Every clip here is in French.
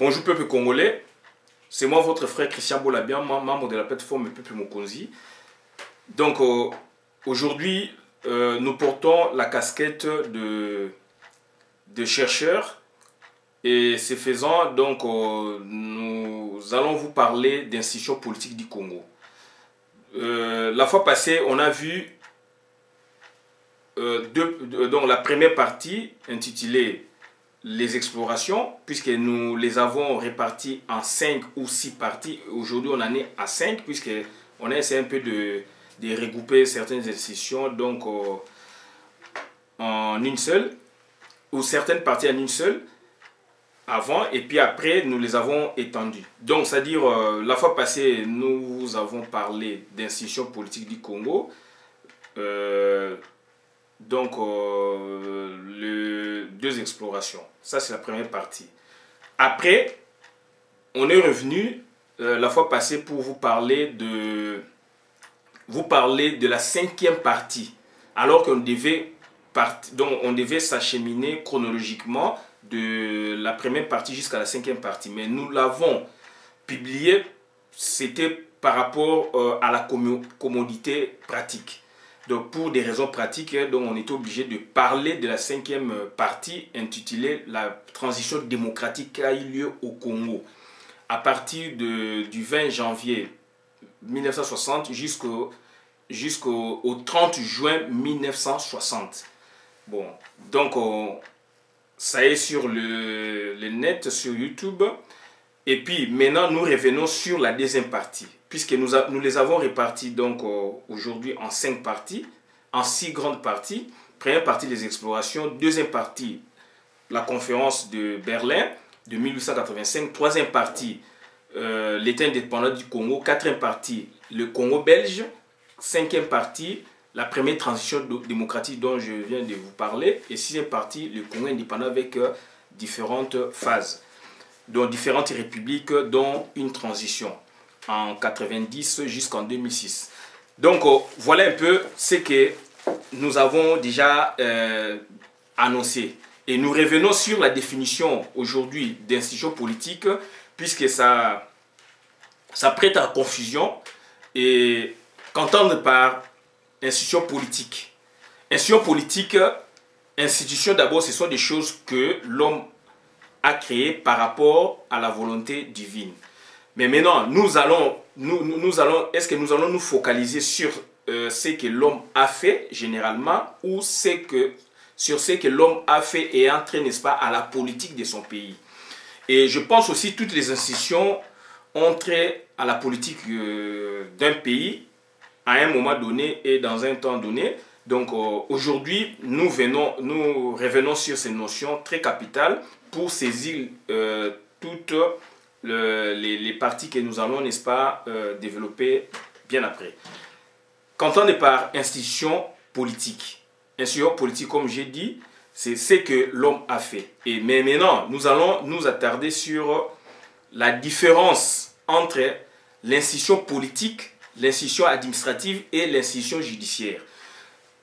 Bonjour peuple congolais, c'est moi votre frère Christian Bolabian, membre de la plateforme Peuple Mokonzi. Donc aujourd'hui, nous portons la casquette de chercheurs et ce faisant, donc nous allons vous parler d'institutions politiques du Congo. La fois passée, on a vu donc la première partie intitulée les explorations, puisque nous les avons réparties en 5 ou 6 parties. Aujourd'hui, on en est à 5, puisqu'on a essayé un peu de regrouper certaines institutions donc, en une seule, ou certaines parties en une seule, avant, et puis après, nous les avons étendues. Donc, c'est-à-dire, la fois passée, nous avons parlé d'institutions politiques du Congo, donc, deux explorations. Ça, c'est la première partie. Après, on est revenu la fois passée pour vous parler de la 5e partie. Alors qu'on devait, on devait s'acheminer chronologiquement de la première partie jusqu'à la 5e partie. Mais nous l'avons publié, c'était par rapport à la commodité pratique. Donc pour des raisons pratiques, donc on était obligé de parler de la 5e partie intitulée la transition démocratique qui a eu lieu au Congo à partir du 20 janvier 1960 jusqu'au 30 juin 1960. Bon, donc ça est sur le net, sur YouTube. Et puis maintenant nous revenons sur la deuxième partie, puisque nous les avons répartis donc aujourd'hui en 5 parties, en 6 grandes parties. Première partie, les explorations. Deuxième partie, la conférence de Berlin de 1885. Troisième partie, l'État indépendant du Congo. Quatrième partie, le Congo belge. 5e partie, la première transition démocratique dont je viens de vous parler. Et 6e partie, le Congo indépendant avec différentes phases, dont différentes républiques, dont une transition en 90 jusqu'en 2006. Donc voilà un peu ce que nous avons déjà annoncé. Et nous revenons sur la définition aujourd'hui d'institution politique, puisque ça prête à confusion. Et qu'entendre par institution politique? Institution politique, institution d'abord, ce sont des choses que l'homme à créer par rapport à la volonté divine. Mais maintenant, est-ce que nous allons nous focaliser sur ce que l'homme a fait généralement ou sur ce que l'homme a fait et entré, n'est-ce pas, à la politique de son pays? Et je pense aussi que toutes les institutions ont trait à la politique d'un pays à un moment donné et dans un temps donné. Donc aujourd'hui, nous revenons sur ces notions très capitales pour saisir toutes les parties que nous allons, n'est-ce pas, développer bien après. Qu'entendre par institution politique? Institution politique, comme j'ai dit, c'est ce que l'homme a fait. Mais maintenant, nous allons nous attarder sur la différence entre l'institution politique, l'institution administrative et l'institution judiciaire.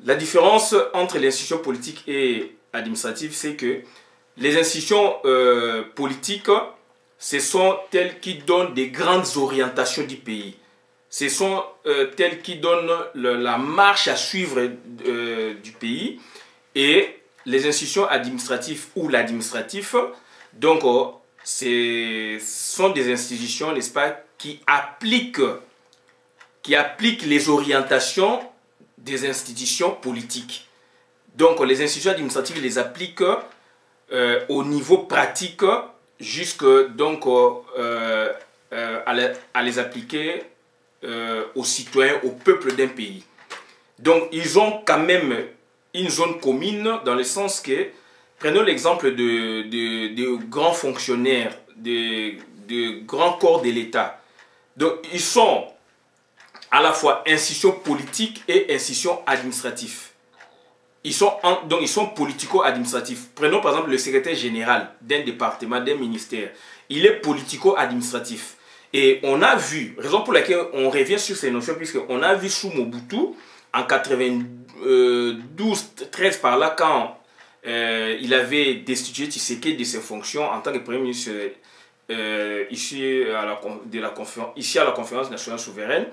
La différence entre l'institution politique et administrative, c'est que les institutions politiques, ce sont telles qui donnent des grandes orientations du pays. Ce sont telles qui donnent la marche à suivre du pays. Et les institutions administratives ou l'administratif, donc ce sont des institutions, n'est-ce pas, qui appliquent les orientations des institutions politiques. Donc les institutions administratives les appliquent au niveau pratique jusque donc à les appliquer aux citoyens, au peuple d'un pays. Donc ils ont quand même une zone commune dans le sens que, prenons l'exemple de grands fonctionnaires, de grands corps de l'État. Donc ils sont à la fois institutions politiques et institutions administratives. Donc ils sont politico-administratifs. Prenons par exemple le secrétaire général d'un département, d'un ministère. Il est politico-administratif. Et on a vu, raison pour laquelle on revient sur ces notions, puisqu'on a vu sous Mobutu, en 92-13 par là, quand il avait destitué Tshisekedi de ses fonctions en tant que Premier ministre ici à la conférence nationale souveraine,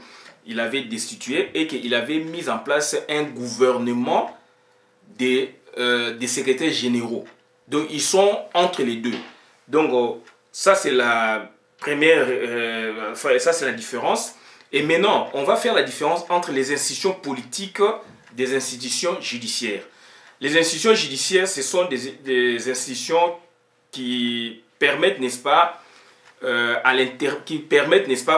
il avait destitué et qu'il avait mis en place un gouvernement des secrétaires généraux. Donc ils sont entre les deux. Donc ça c'est la première, ça c'est la différence. Et maintenant, on va faire la différence entre les institutions politiques des institutions judiciaires. Les institutions judiciaires, ce sont des institutions qui permettent, n'est-ce pas,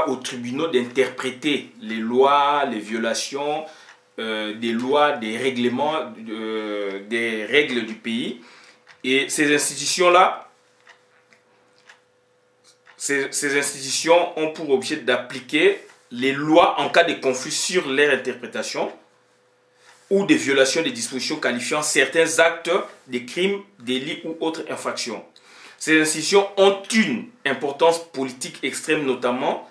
aux tribunaux d'interpréter les lois, les violations des lois, des règlements, des règles du pays. Et ces institutions-là, ces institutions ont pour objet d'appliquer les lois en cas de conflit sur leur interprétation ou de violation des dispositions qualifiant certains actes de crimes, délits ou autres infractions. Ces institutions ont une importance politique extrême, notamment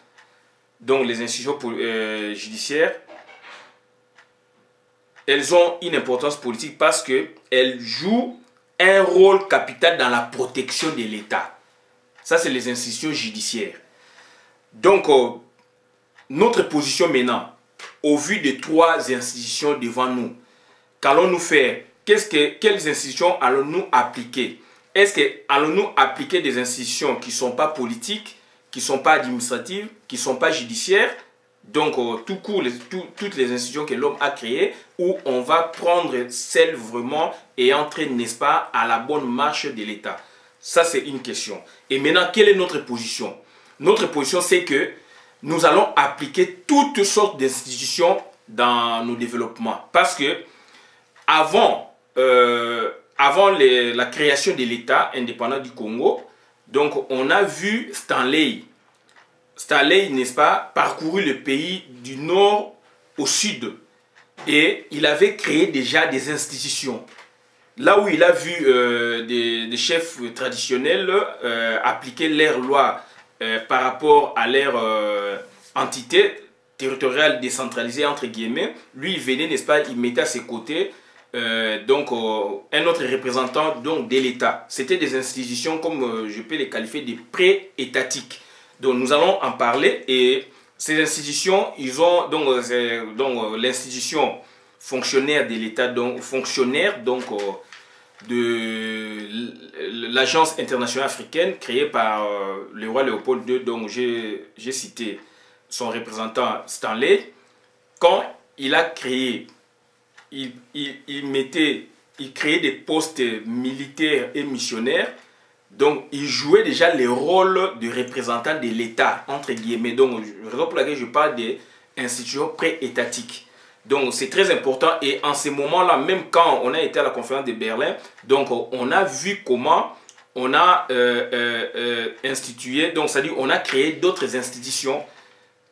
donc les institutions judiciaires. Elles ont une importance politique parce qu'elles jouent un rôle capital dans la protection de l'État. Ça, c'est les institutions judiciaires. Donc, notre position maintenant, au vu des trois institutions devant nous, qu'allons-nous faire? Quelles institutions allons-nous appliquer? Est-ce que allons-nous appliquer des institutions qui ne sont pas politiques, qui ne sont pas administratives, qui ne sont pas judiciaires? Donc, tout court, toutes les institutions que l'homme a créées, où on va prendre celles vraiment et entrer, n'est-ce pas, à la bonne marche de l'État. Ça, c'est une question. Et maintenant, quelle est notre position? Notre position, c'est que nous allons appliquer toutes sortes d'institutions dans nos développements. Parce que avant la création de l'État indépendant du Congo, donc on a vu Stanley, n'est-ce pas, parcouru le pays du nord au sud. Et il avait créé déjà des institutions. Là où il a vu des chefs traditionnels appliquer leurs lois par rapport à leur entité territoriale décentralisée, entre guillemets, lui il venait, n'est-ce pas, il mettait à ses côtés un autre représentant donc, de l'État. C'était des institutions, comme je peux les qualifier, des pré-étatiques. Donc nous allons en parler. Et ces institutions, ils ont donc l'institution fonctionnaire de l'État, donc fonctionnaire de l'Agence internationale africaine créée par le roi Léopold II, dont j'ai cité son représentant Stanley. Quand il a créé, il créait des postes militaires et missionnaires. Donc, il jouait déjà le rôle de représentant de l'État, entre guillemets. Donc, raison pour laquelle je parle des institutions pré-étatiques. Donc, c'est très important. Et en ce moment-là, même quand on a été à la conférence de Berlin, donc, on a vu comment on a institué, donc, c'est-à-dire, on a créé d'autres institutions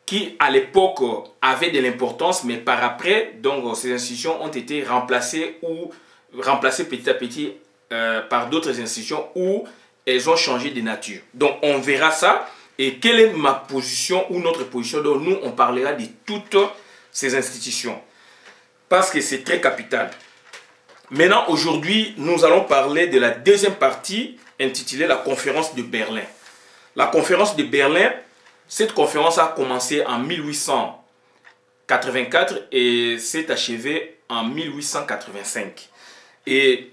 qui, à l'époque, avaient de l'importance, mais par après, donc, ces institutions ont été remplacées petit à petit par d'autres institutions où elles ont changé de nature. Donc, on verra ça. Et quelle est ma position ou notre position? Donc, nous, on parlera de toutes ces institutions. Parce que c'est très capital. Maintenant, aujourd'hui, nous allons parler de la deuxième partie intitulée la conférence de Berlin. La conférence de Berlin, cette conférence a commencé en 1884 et s'est achevée en 1885. Et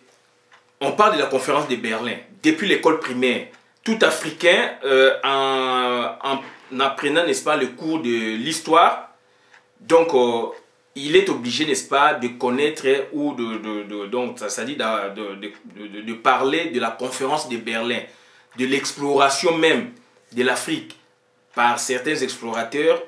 on parle de la conférence de Berlin. Depuis l'école primaire, tout Africain, en apprenant, n'est-ce pas, le cours de l'histoire, donc il est obligé, n'est-ce pas, de connaître ou de parler de la conférence de Berlin, de l'exploration même de l'Afrique par certains explorateurs,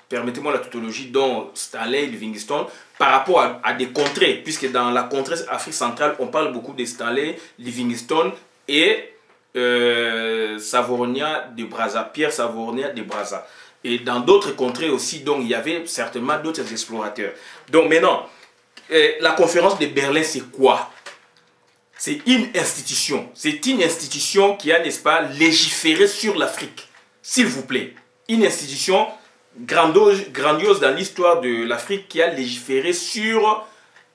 permettez-moi la tautologie, dont Stanley Livingstone, par rapport à des contrées, puisque dans la contrée Afrique centrale, on parle beaucoup de Stanley Livingstone et Savorgna de Brazza, Pierre Savorgna de Brazza. Et dans d'autres contrées aussi, donc il y avait certainement d'autres explorateurs. Donc maintenant, la conférence de Berlin, c'est quoi? C'est une institution. C'est une institution qui a, n'est-ce pas, légiféré sur l'Afrique. S'il vous plaît. Une institution grandiose dans l'histoire de l'Afrique qui a légiféré sur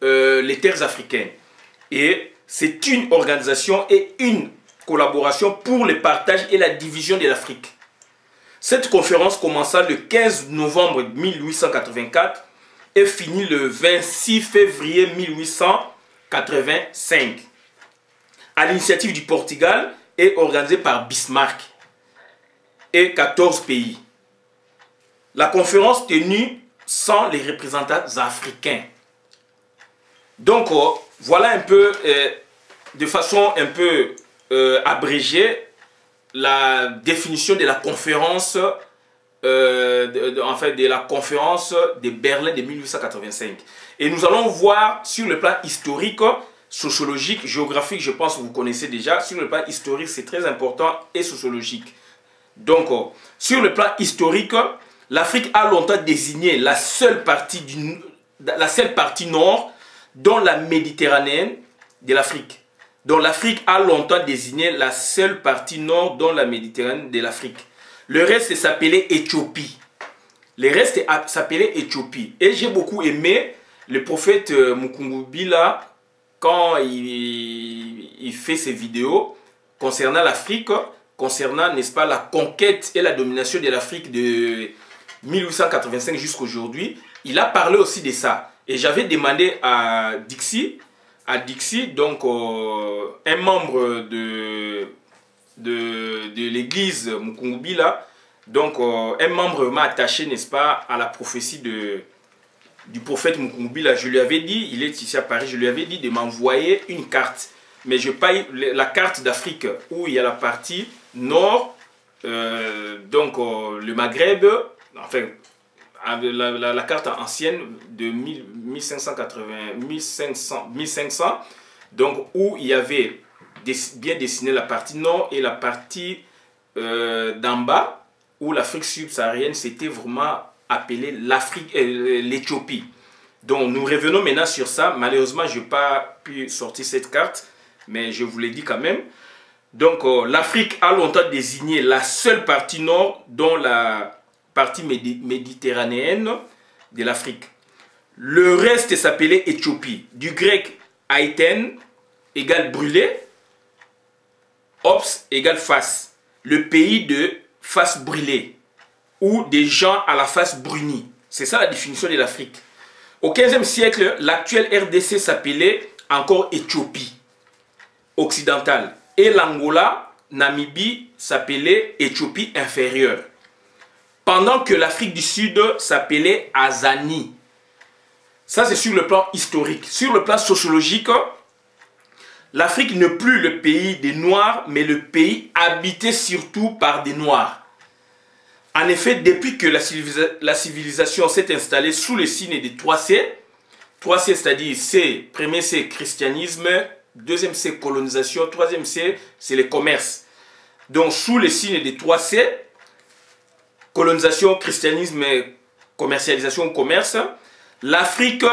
les terres africaines. Et c'est une organisation et une collaboration pour le partage et la division de l'Afrique. Cette conférence commença le 15 novembre 1884 et finit le 26 février 1885 à l'initiative du Portugal et organisée par Bismarck et 14 pays. La conférence tenue sans les représentants africains. Donc voilà un peu, de façon un peu abrégée, la définition de la conférence, de la conférence de Berlin de 1885. Et nous allons voir sur le plan historique, sociologique, géographique, je pense que vous connaissez déjà. Sur le plan historique, c'est très important, et sociologique. Donc, sur le plan historique, l'Afrique a longtemps désigné la seule partie nord dans la Méditerranée de l'Afrique. Donc l'Afrique a longtemps désigné la seule partie nord dans la Méditerranée de l'Afrique. Le reste s'appelait Éthiopie. Le reste s'appelait Éthiopie. Et j'ai beaucoup aimé le prophète Mukungubila quand il fait ses vidéos concernant l'Afrique, concernant, n'est-ce pas, la conquête et la domination de l'Afrique de 1885 jusqu'à aujourd'hui. Il a parlé aussi de ça. Et j'avais demandé à Dixie, donc un membre de l'église Mukungubila, donc un membre vraiment attaché, n'est-ce pas, à la prophétie du prophète Mukungubila. Je lui avais dit, il est ici à Paris, je lui avais dit de m'envoyer une carte. Mais je paye la carte d'Afrique où il y a la partie nord, donc le Maghreb, enfin, la carte ancienne de 1500, donc où il y avait bien dessiné la partie nord et la partie d'en bas, où l'Afrique subsaharienne s'était vraiment appelée l'Éthiopie. Donc nous revenons maintenant sur ça. Malheureusement, je n'ai pas pu sortir cette carte, mais je vous l'ai dit quand même. Donc l'Afrique a longtemps désigné la seule partie nord dont la partie méditerranéenne de l'Afrique. Le reste s'appelait Éthiopie. Du grec Aïten égale brûlé, Ops égale face. Le pays de face brûlée ou des gens à la face brunie. C'est ça la définition de l'Afrique. Au XVe siècle, l'actuelle RDC s'appelait encore Éthiopie occidentale. Et l'Angola, Namibie, s'appelait Éthiopie inférieure. Pendant que l'Afrique du Sud s'appelait Azanie. Ça, c'est sur le plan historique. Sur le plan sociologique, l'Afrique n'est plus le pays des Noirs, mais le pays habité surtout par des Noirs. En effet, depuis que la civilisation s'est installée sous le signe des 3C, 3C, c'est-à-dire C, premier C, christianisme, deuxième C, colonisation, troisième C, c'est le commerce. Donc, sous le signe des 3C, colonisation, christianisme, commercialisation, commerce, l'Afrique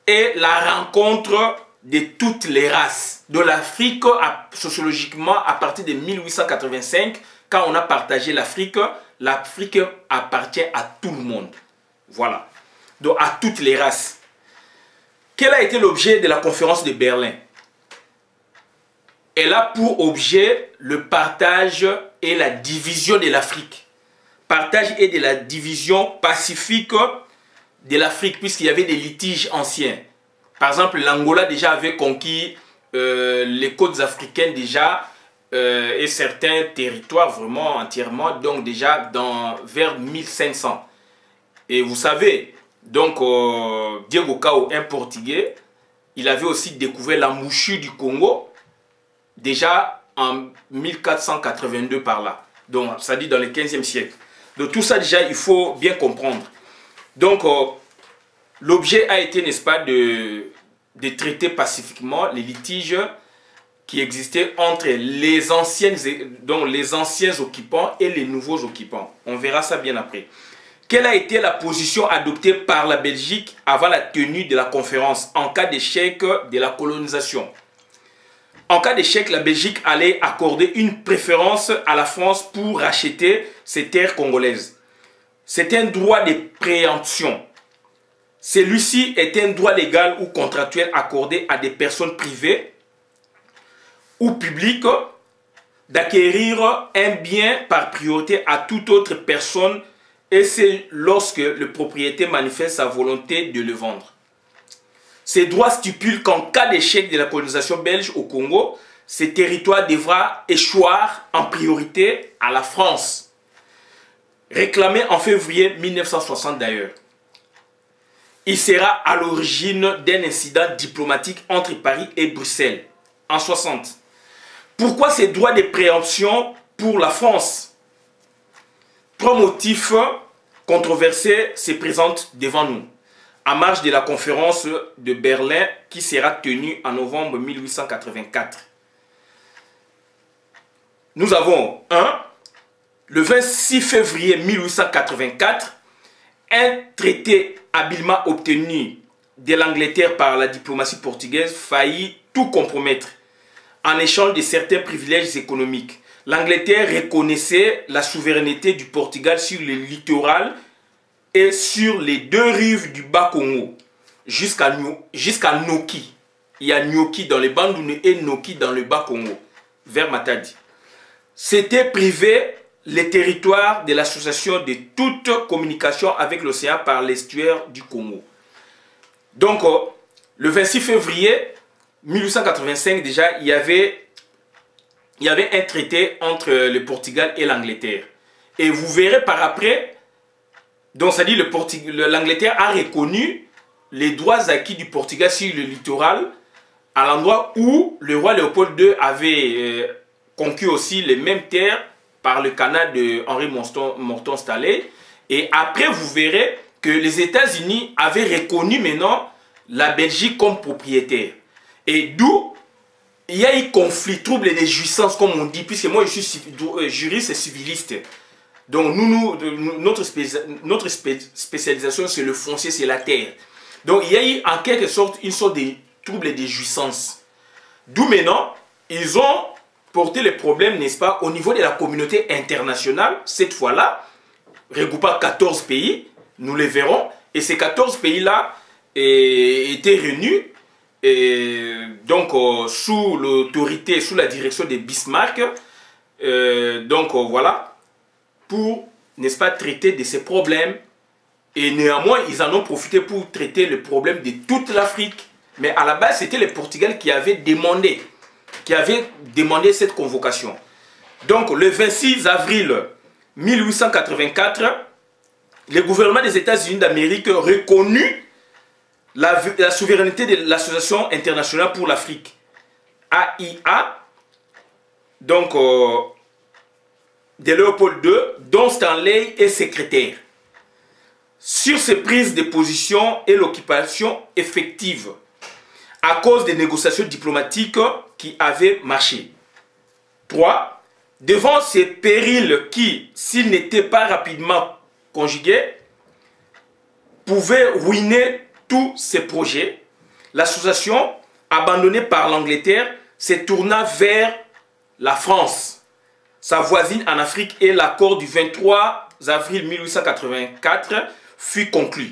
est la rencontre de toutes les races. De l'Afrique, sociologiquement, à partir de 1885, quand on a partagé l'Afrique, l'Afrique appartient à tout le monde. Voilà. Donc à toutes les races. Quel a été l'objet de la conférence de Berlin? Elle a pour objet le partage et la division de l'Afrique. Partage et de la division pacifique de l'Afrique, puisqu'il y avait des litiges anciens. Par exemple, l'Angola déjà avait conquis les côtes africaines déjà et certains territoires vraiment entièrement, donc déjà vers 1500. Et vous savez, donc Diego Cao, un Portugais, il avait aussi découvert la mouchure du Congo déjà en 1482 par là. Donc ça dit dans le 15e siècle. Donc tout ça déjà il faut bien comprendre. Donc l'objet a été, n'est-ce pas, de traiter pacifiquement les litiges qui existaient entre les anciens occupants et les nouveaux occupants. On verra ça bien après. Quelle a été la position adoptée par la Belgique avant la tenue de la conférence en cas d'échec de la colonisation? En cas d'échec, la Belgique allait accorder une préférence à la France pour racheter ses terres congolaises. C'est un droit de préemption. Celui-ci est un droit légal ou contractuel accordé à des personnes privées ou public d'acquérir un bien par priorité à toute autre personne, et c'est lorsque le propriétaire manifeste sa volonté de le vendre. Ces droits stipulent qu'en cas d'échec de la colonisation belge au Congo, ce territoire devra échoir en priorité à la France, réclamé en février 1960 d'ailleurs. Il sera à l'origine d'un incident diplomatique entre Paris et Bruxelles en 60. Pourquoi ces droits de préemption pour la France? 3 motifs controversés se présentent devant nous, en marge de la conférence de Berlin qui sera tenue en novembre 1884. Nous avons 1. Le 26 février 1884, un traité habilement obtenu de l'Angleterre par la diplomatie portugaise faillit tout compromettre en échange de certains privilèges économiques. L'Angleterre reconnaissait la souveraineté du Portugal sur le littoral et sur les 2 rives du Bas-Congo jusqu'à Noki. Il y a Nyoki dans le Bandundu et Noki dans le Bas-Congo, vers Matadi. C'était privé les territoires de l'association de toute communication avec l'océan par l'estuaire du Congo. Donc, le 26 février 1885, déjà, il y avait un traité entre le Portugal et l'Angleterre. Et vous verrez par après, donc ça dit l'Angleterre a reconnu les droits acquis du Portugal sur le littoral, à l'endroit où le roi Léopold II avait conquis aussi les mêmes terres par le canal de Henri Morton Stanley. Et après, vous verrez que les États-Unis avaient reconnu maintenant la Belgique comme propriétaire. Et d'où il y a eu conflit, trouble des jouissances, comme on dit, puisque moi je suis juriste et civiliste. Donc notre spécialisation, c'est le foncier, c'est la terre. Donc il y a eu en quelque sorte une sorte de trouble des jouissances. D'où maintenant, ils ont porté le problème, n'est-ce pas, au niveau de la communauté internationale, cette fois-là, regroupant 14 pays, nous les verrons, et ces 14 pays-là étaient réunis, donc sous l'autorité, sous la direction de Bismarck, voilà, pour, n'est-ce pas, traiter de ces problèmes. Et néanmoins, ils en ont profité pour traiter le problème de toute l'Afrique. Mais à la base, c'était le Portugal qui avait demandé cette convocation. Donc, le 26 avril 1884, le gouvernement des États-Unis d'Amérique reconnut la souveraineté de l'Association internationale pour l'Afrique, AIA, donc de Léopold II, dont Stanley est secrétaire, sur ces prises de position et l'occupation effective, à cause des négociations diplomatiques qui avaient marché. 3. Devant ces périls qui, s'ils n'étaient pas rapidement conjugués, pouvaient ruiner tous ces projets, l'association, abandonnée par l'Angleterre, se tourna vers la France, sa voisine en Afrique, et l'accord du 23 avril 1884 fut conclu.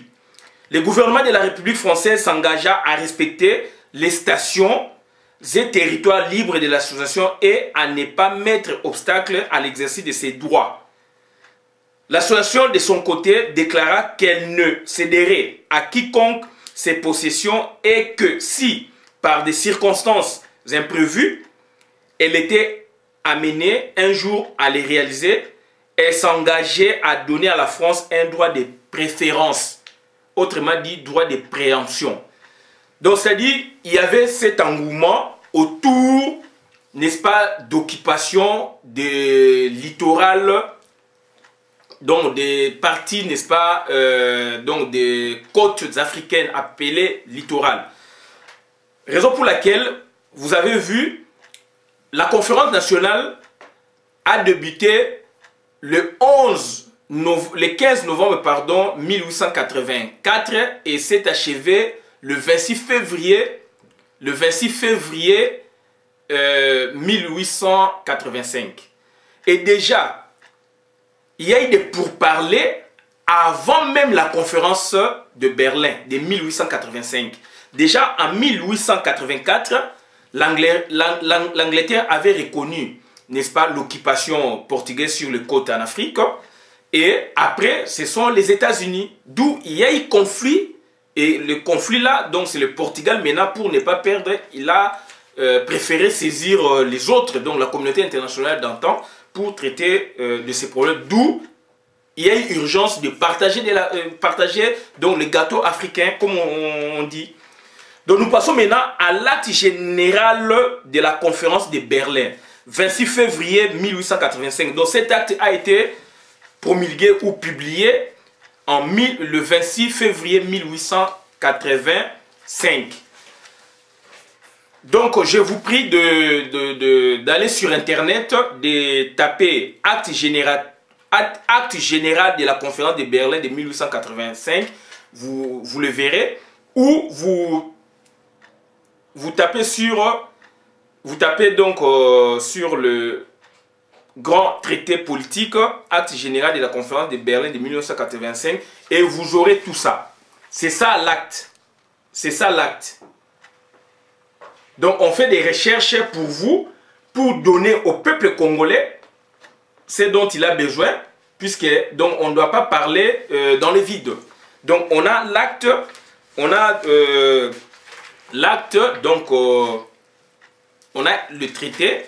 Le gouvernement de la République française s'engagea à respecter les stations et territoires libres de l'association et à ne pas mettre obstacle à l'exercice de ses droits. L'association, de son côté, déclara qu'elle ne céderait à quiconque ses possessions et que si, par des circonstances imprévues, elle était amenée un jour à les réaliser, elle s'engageait à donner à la France un droit de préférence, autrement dit, droit de préemption. Donc, c'est-à-dire, il y avait cet engouement autour, n'est-ce pas, d'occupation des littorales, donc des parties, n'est-ce pas, donc des côtes africaines appelées littorales. Raison pour laquelle, vous avez vu, la conférence nationale a débuté le 15 novembre 1884 et s'est achevée le 26 février 1885. Et déjà, il y a eu des pourparlers avant même la conférence de Berlin de 1885. Déjà en 1884, l'Angleterre avait reconnu, n'est-ce pas, l'occupation portugaise sur les côtes en Afrique. Et après, ce sont les États-Unis, d'où il y a eu conflit. Et le conflit là, donc c'est le Portugal maintenant, pour ne pas perdre, il a préféré saisir les autres, donc la communauté internationale d'antan, pour traiter de ces problèmes. D'où il y a eu urgence de partager, donc, le gâteau africain, comme on dit. Donc nous passons maintenant à l'acte général de la conférence de Berlin, 26 février 1885. Donc cet acte a été promulgué ou publié le 26 février 1885. Donc je vous prie d'aller sur internet, de taper acte général de la conférence de Berlin de 1885, vous le verrez, ou vous tapez donc sur le grand traité politique, acte général de la conférence de Berlin de 1985, et vous aurez tout ça. C'est ça l'acte. C'est ça l'acte. Donc on fait des recherches pour vous, pour donner au peuple congolais ce dont il a besoin, puisque donc on ne doit pas parler dans le vide. Donc on a l'acte, donc on a le traité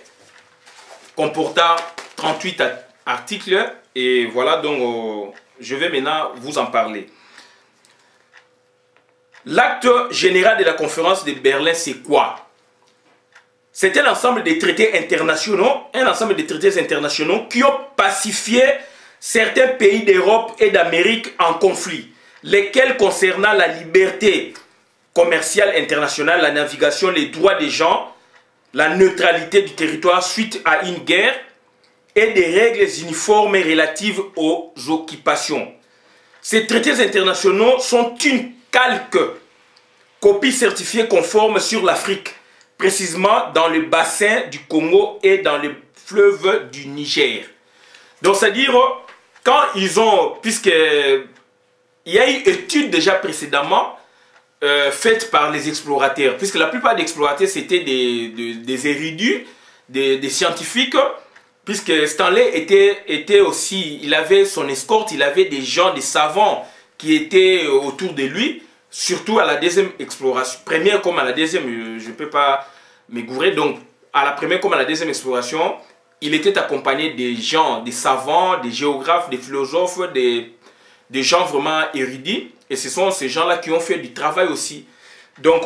comportant 38 articles, et voilà, donc je vais maintenant vous en parler. L'acte général de la conférence de Berlin, c'est quoi? C'est un ensemble de traités internationaux, qui ont pacifié certains pays d'Europe et d'Amérique en conflit, lesquels concernant la liberté commerciale internationale, la navigation, les droits des gens, la neutralité du territoire suite à une guerre et des règles uniformes relatives aux occupations. Ces traités internationaux sont une copie certifiée conforme sur l'Afrique, précisément dans le bassin du Congo et dans le fleuve du Niger. Donc c'est-à-dire, quand ils ont, puisqu'il y a eu études déjà précédemment faites par les explorateurs, puisque la plupart des explorateurs c'était des érudits, des scientifiques, puisque Stanley était aussi, il avait son escorte, il avait des gens, des savants qui étaient autour de lui, surtout à la deuxième exploration, première comme à la deuxième, je ne peux pas m'égourer, donc à la première comme à la deuxième exploration, il était accompagné des gens, des savants, des géographes, des philosophes, des gens vraiment érudits, et ce sont ces gens-là qui ont fait du travail aussi. Donc,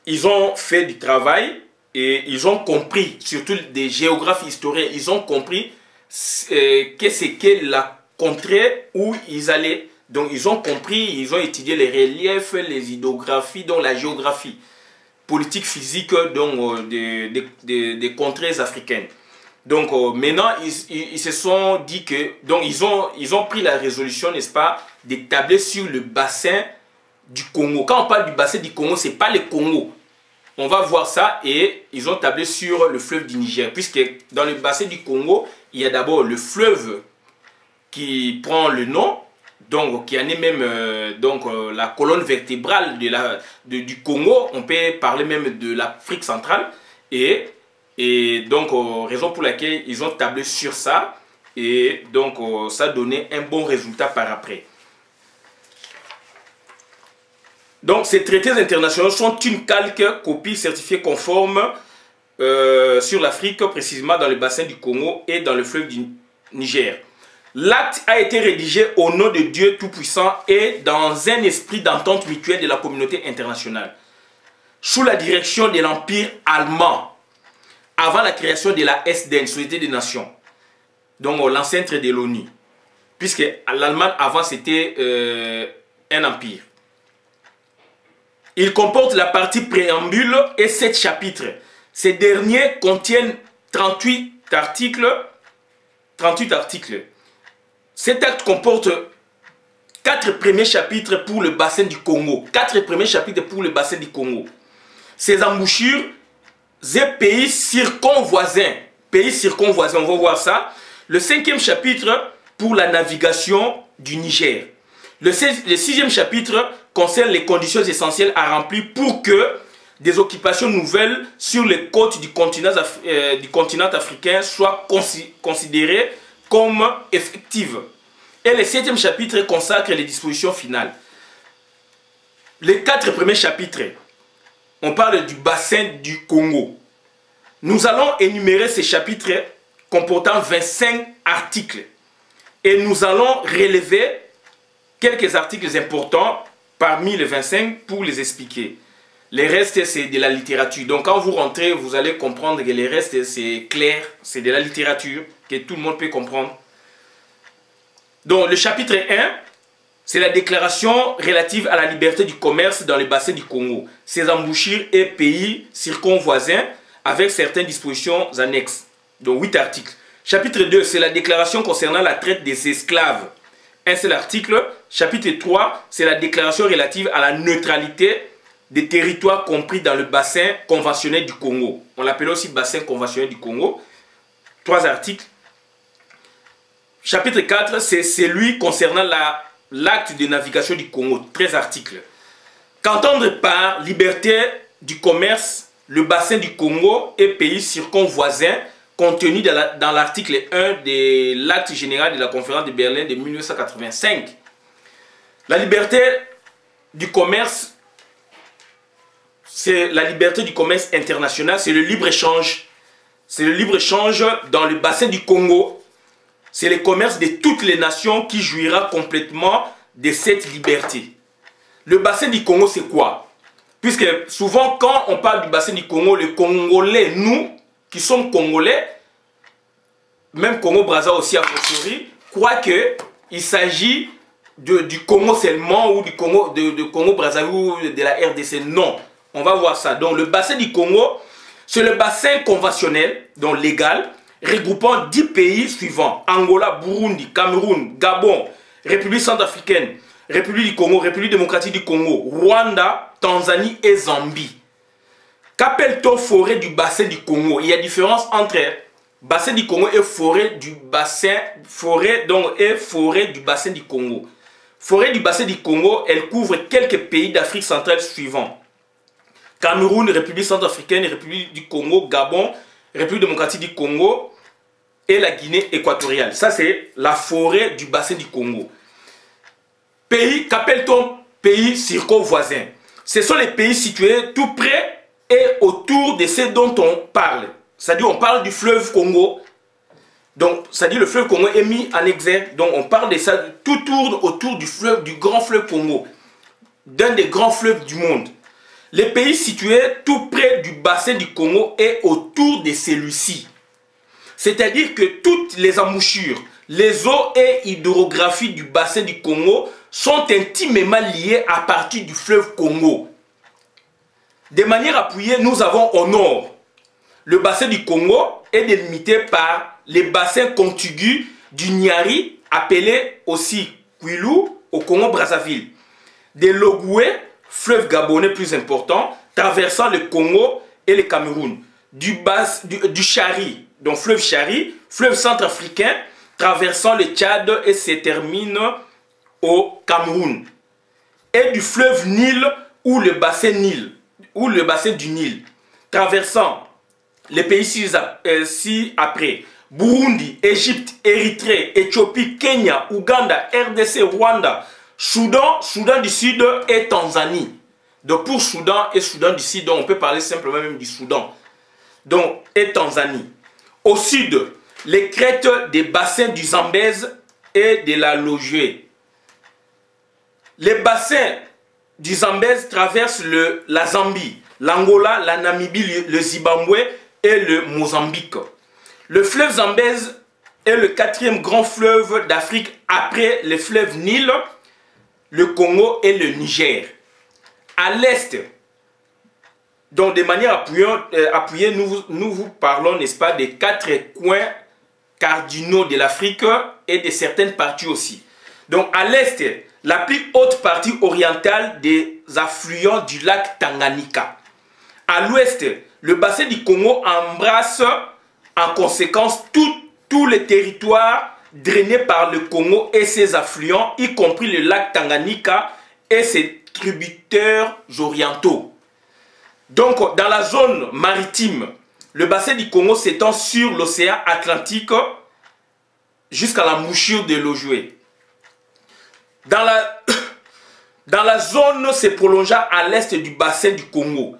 ils ont fait du travail et ils ont compris, surtout des géographes historiens, ils ont compris que c'était la contrée où ils allaient. Donc, ils ont compris, ils ont étudié les reliefs, les hydrographies, donc la géographie politique, physique donc, des contrées africaines. Donc maintenant, ils se sont dit que, donc ils ont pris la résolution, n'est-ce pas, d'établir sur le bassin du Congo. Quand on parle du bassin du Congo, ce n'est pas le Congo. On va voir ça, et ils ont tablé sur le fleuve du Niger, puisque dans le bassin du Congo, il y a d'abord le fleuve qui prend le nom, donc qui en est même la colonne vertébrale du Congo. On peut parler même de l'Afrique centrale, et donc raison pour laquelle ils ont tablé sur ça, et donc ça donnait un bon résultat par après. Donc ces traités internationaux sont une copie certifiée conforme sur l'Afrique, précisément dans le bassin du Congo et dans le fleuve du Niger. L'acte a été rédigé au nom de Dieu Tout-Puissant et dans un esprit d'entente mutuelle de la communauté internationale, sous la direction de l'Empire allemand, avant la création de la SDN, Société des Nations, donc l'ancêtre de l'ONU, puisque l'Allemagne avant c'était un empire. Il comporte la partie préambule et 7 chapitres. Ces derniers contiennent 38 articles. Cet acte comporte 4 premiers chapitres pour le bassin du Congo. 4 premiers chapitres pour le bassin du Congo. Ces embouchures et pays circonvoisins. Pays circonvoisins, on va voir ça. Le 5e chapitre pour la navigation du Niger. Le 6e chapitre concerne les conditions essentielles à remplir pour que des occupations nouvelles sur les côtes du continent africain soient considérées comme effectives. Et le 7e chapitre consacre les dispositions finales. Les 4 premiers chapitres, on parle du bassin du Congo. Nous allons énumérer ces chapitres comportant 25 articles. Et nous allons relever quelques articles importants parmi les 25 pour les expliquer. Les restes, c'est de la littérature. Donc quand vous rentrez, vous allez comprendre que les restes, c'est clair, c'est de la littérature, que tout le monde peut comprendre. Donc le chapitre 1, c'est la déclaration relative à la liberté du commerce dans le bassin du Congo, ses embouchures et pays circonvoisins avec certaines dispositions annexes. Donc 8 articles. Chapitre 2, c'est la déclaration concernant la traite des esclaves. Un seul article. Chapitre 3, c'est la déclaration relative à la neutralité des territoires compris dans le bassin conventionnel du Congo. On l'appelle aussi bassin conventionnel du Congo. 3 articles. Chapitre 4, c'est celui concernant l'acte de navigation du Congo. 13 articles. Qu'entendre par liberté du commerce, le bassin du Congo et pays circonvoisins contenu dans l'article 1 de l'acte général de la conférence de Berlin de 1985. La liberté du commerce, c'est la liberté du commerce international, c'est le libre-échange. C'est le libre-échange dans le bassin du Congo. C'est le commerce de toutes les nations qui jouira complètement de cette liberté. Le bassin du Congo, c'est quoi? Puisque souvent, quand on parle du bassin du Congo, les Congolais, nous, qui sommes Congolais, même Congo-Brazza aussi à fortiori, croient qu'il s'agit du Congo seulement ou du Congo, de Congo-Brazza ou de la RDC. Non, on va voir ça. Donc le bassin du Congo, c'est le bassin conventionnel, donc légal, regroupant 10 pays suivants: Angola, Burundi, Cameroun, Gabon, République centrafricaine, République du Congo, République démocratique du Congo, Rwanda, Tanzanie et Zambie. Qu'appelle-t-on forêt du bassin du Congo? Il y a différence entre bassin du Congo et forêt du bassin, forêt du bassin du Congo. Forêt du bassin du Congo, elle couvre quelques pays d'Afrique centrale suivants: Cameroun, République centrafricaine, République du Congo, Gabon, République démocratique du Congo et la Guinée équatoriale. Ça, c'est la forêt du bassin du Congo. Pays, qu'appelle-t-on pays circonvoisins? Ce sont les pays situés tout près et autour de ceux dont on parle. C'est-à-dire, on parle du fleuve Congo. Donc, c'est-à-dire, le fleuve Congo est mis en exergue. Donc, on parle de ça. Tout tourne autour du fleuve, du grand fleuve Congo, d'un des grands fleuves du monde. Les pays situés tout près du bassin du Congo et autour de celui-ci. C'est-à-dire que toutes les embouchures, les eaux et hydrographies du bassin du Congo sont intimement liées à partir du fleuve Congo. De manière appuyée, nous avons au nord le bassin du Congo est délimité par les bassins contigus du Nyari, appelé aussi Kwilu, au Congo-Brazzaville, de l'Ogoué, fleuve gabonais plus important, traversant le Congo et le Cameroun, du Chari, donc fleuve Chari, fleuve centrafricain, traversant le Tchad et se termine au Cameroun, et du fleuve Nil ou le bassin du Nil, traversant les pays ci-après: Burundi, Égypte, Érythrée, Éthiopie, Kenya, Ouganda, RDC, Rwanda, Soudan, Soudan du Sud et Tanzanie. Donc pour Soudan et Soudan du Sud, on peut parler simplement même du Soudan. Donc, et Tanzanie. Au sud, les crêtes des bassins du Zambèze et de la Logé. Les bassins du Zambèze traversent la Zambie, l'Angola, la Namibie, le Zimbabwe et le Mozambique. Le fleuve Zambèze est le 4e grand fleuve d'Afrique après le fleuve Nil, le Congo et le Niger. À l'est, donc de manière appuyée, nous vous parlons, n'est-ce pas, des 4 coins cardinaux de l'Afrique et de certaines parties aussi. Donc à l'est, la plus haute partie orientale des affluents du lac Tanganyika. À l'ouest, le bassin du Congo embrasse en conséquence tous les territoires drainés par le Congo et ses affluents, y compris le lac Tanganyika et ses tributaires orientaux. Donc, dans la zone maritime, le bassin du Congo s'étend sur l'océan Atlantique jusqu'à la mouchure de l'Ogooué. Dans la zone se prolongeant à l'est du bassin du Congo,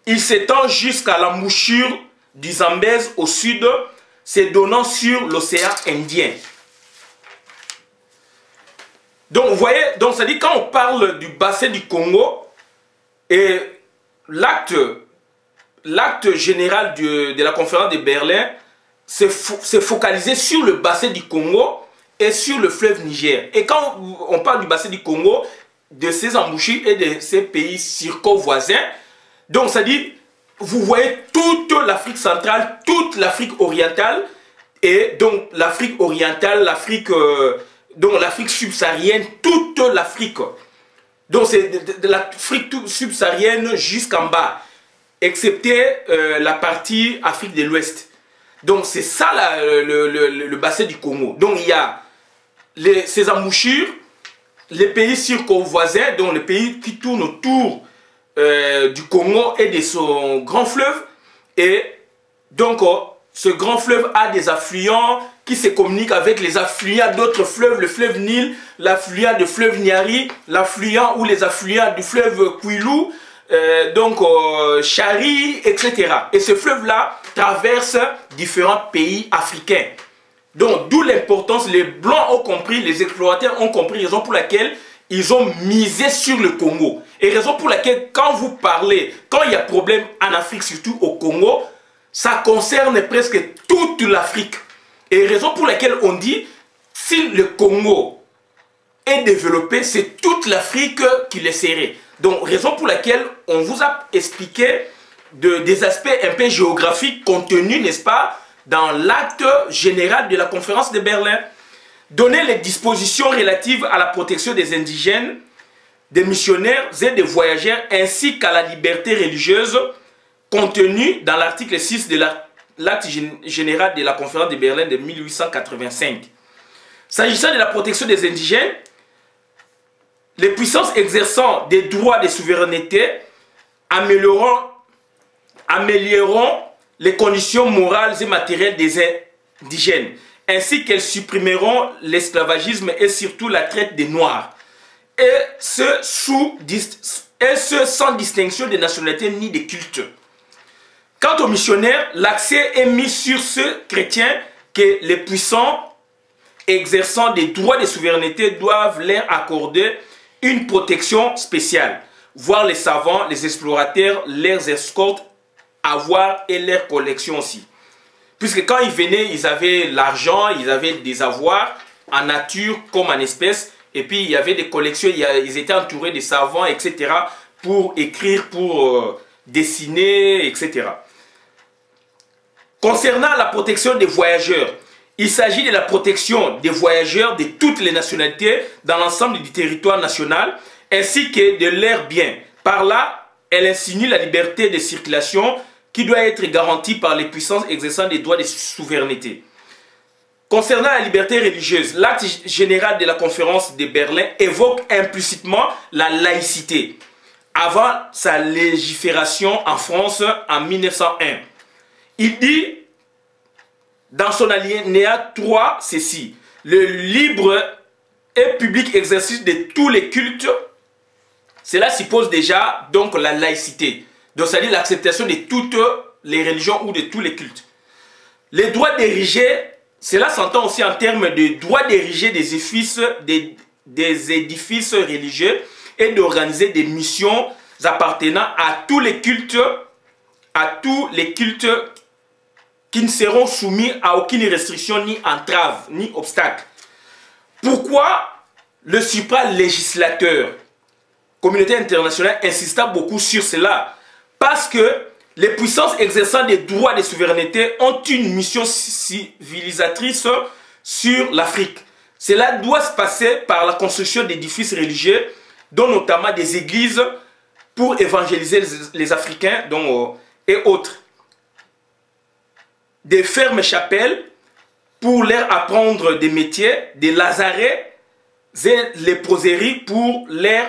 il s'étend jusqu'à la mouchure du Zambèze au sud, se donnant sur l'océan Indien. Donc, vous voyez, donc ça dit quand on parle du bassin du Congo, et l'acte général de la conférence de Berlin s'est focalisé sur le bassin du Congo et sur le fleuve Niger. Et quand on parle du bassin du Congo, de ses embouchures et de ses pays circo-voisins, donc ça dit, vous voyez toute l'Afrique centrale, toute l'Afrique orientale, et donc l'Afrique orientale, donc l'Afrique subsaharienne, toute l'Afrique. Donc c'est de l'Afrique subsaharienne jusqu'en bas, excepté la partie Afrique de l'Ouest. Donc c'est ça le bassin du Congo. Donc il y a ces embouchures, les pays circo-voisins, donc les pays qui tournent autour du Congo et de son grand fleuve. Et donc ce grand fleuve a des affluents qui se communiquent avec les affluents d'autres fleuves, le fleuve Nil, l'affluent du fleuve Niari, l'affluent ou les affluents du fleuve Kwilu, Chari, etc. Et ce fleuve-là traverse différents pays africains. Donc, d'où l'importance, les Blancs ont compris, les explorateurs ont compris, raison pour laquelle ils ont misé sur le Congo. Et raison pour laquelle, quand vous parlez, quand il y a problème en Afrique, surtout au Congo, ça concerne presque toute l'Afrique. Et raison pour laquelle on dit, si le Congo est développé, c'est toute l'Afrique qui le serait. Donc, raison pour laquelle on vous a expliqué des aspects un peu géographiques contenus, n'est-ce pas, dans l'acte général de la conférence de Berlin. Donner les dispositions relatives à la protection des indigènes, des missionnaires et des voyageurs, ainsi qu'à la liberté religieuse, contenue dans l'article 6 de l'acte général de la conférence de Berlin de 1885. S'agissant de la protection des indigènes, les puissances exerçant des droits de souveraineté amélioreront les conditions morales et matérielles des indigènes, ainsi qu'elles supprimeront l'esclavagisme et surtout la traite des Noirs, et ce sans distinction de nationalité ni de culte. Quant aux missionnaires, l'accès est mis sur ceux chrétiens que les puissants exerçant des droits de souveraineté doivent leur accorder une protection spéciale, voire les savants, les explorateurs, leurs escortes, avoirs et leurs collections aussi. Puisque quand ils venaient, ils avaient l'argent, ils avaient des avoirs en nature comme en espèces, et puis il y avait des collections, ils étaient entourés de savants, etc., pour écrire, pour dessiner, etc. Concernant la protection des voyageurs, il s'agit de la protection des voyageurs de toutes les nationalités dans l'ensemble du territoire national, ainsi que de leurs biens. Par là, elle insinue la liberté de circulation qui doit être garantie par les puissances exerçant des droits de souveraineté. Concernant la liberté religieuse, l'acte général de la conférence de Berlin évoque implicitement la laïcité, avant sa légifération en France en 1901. Il dit dans son alinéa 3 ceci: le libre et public exercice de tous les cultes, cela suppose déjà donc la laïcité. Donc c'est-à-dire l'acceptation de toutes les religions ou de tous les cultes. Les droits d'ériger, cela s'entend aussi en termes de droit d'ériger des édifices religieux et d'organiser des missions appartenant à tous les cultes qui ne seront soumis à aucune restriction, ni entrave, ni obstacle. Pourquoi le supralégislateur, communauté internationale, insista beaucoup sur cela? Parce que les puissances exerçant des droits de souveraineté ont une mission civilisatrice sur l'Afrique. Cela doit se passer par la construction d'édifices religieux, dont notamment des églises pour évangéliser les Africains et autres. Des fermes chapelles pour leur apprendre des métiers, des lazarets et léproseries pour leur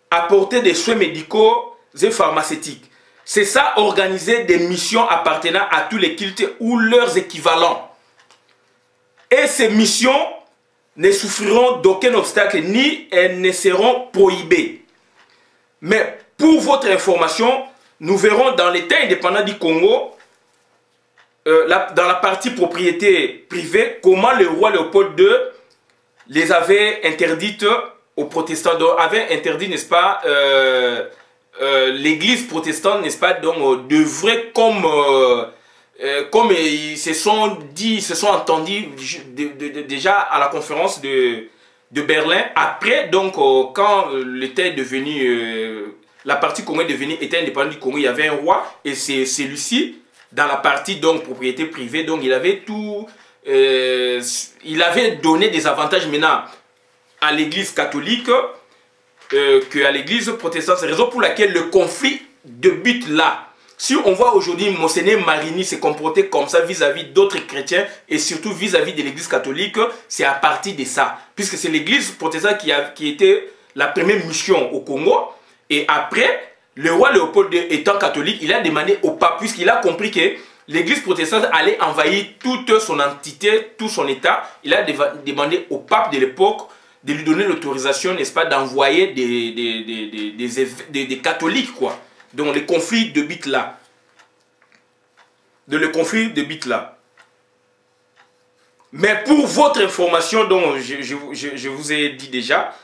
apporter des soins médicaux et pharmaceutiques. C'est ça, organiser des missions appartenant à tous les cultes ou leurs équivalents. Et ces missions ne souffriront d'aucun obstacle ni elles ne seront prohibées. Mais pour votre information, nous verrons dans l'État indépendant du Congo, dans la partie propriété privée, comment le roi Léopold II les avait interdites aux protestants. Donc, avait interdit, n'est-ce pas, l'église protestante, n'est-ce pas, donc devrait comme ils se sont dit, ils se sont entendus déjà à la conférence de Berlin. Après, donc, quand l'État est devenu, la partie Congo est devenue État indépendant du Congo, il y avait un roi, et c'est celui-ci, dans la partie donc propriété privée, donc il avait tout, il avait donné des avantages maintenant à l'église catholique qu'à l'église protestante. C'est la raison pour laquelle le conflit débute là. Si on voit aujourd'hui Monseigneur Marini se comporter comme ça vis-à-vis d'autres chrétiens et surtout vis-à-vis de l'église catholique, c'est à partir de ça. Puisque c'est l'église protestante qui était la première mission au Congo. Et après, le roi Léopold II étant catholique, il a demandé au pape, puisqu'il a compris que l'église protestante allait envahir toute son entité, tout son état. Il a demandé au pape de l'époque de lui donner l'autorisation, n'est-ce pas, d'envoyer des catholiques, quoi. Donc, le conflit débute là. Le conflit débute là. Mais pour votre information, donc, je vous ai dit déjà,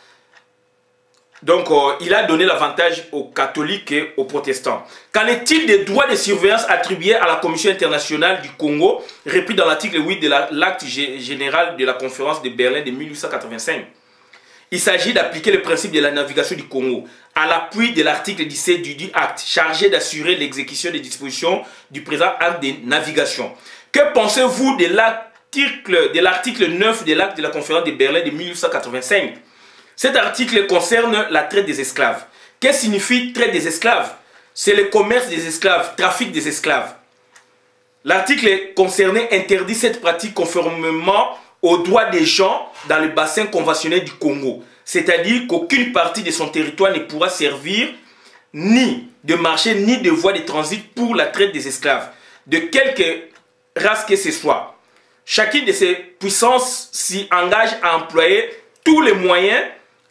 donc, il a donné l'avantage aux catholiques et aux protestants. Qu'en est-il des droits de surveillance attribués à la Commission internationale du Congo, repris dans l'article 8 de l'acte général de la conférence de Berlin de 1885? Il s'agit d'appliquer le principe de la navigation du Congo à l'appui de l'article 17 du acte, chargé d'assurer l'exécution des dispositions du présent acte de navigation. Que pensez-vous de l'article 9 de l'acte de la conférence de Berlin de 1885? Cet article concerne la traite des esclaves. Qu'est-ce que signifie traite des esclaves? C'est le commerce des esclaves, trafic des esclaves. L'article concerné interdit cette pratique conformément aux droits des gens dans le bassin conventionnel du Congo. C'est-à-dire qu'aucune partie de son territoire ne pourra servir ni de marché ni de voie de transit pour la traite des esclaves, de quelque race que ce soit. Chacune de ces puissances s'y engage à employer tous les moyens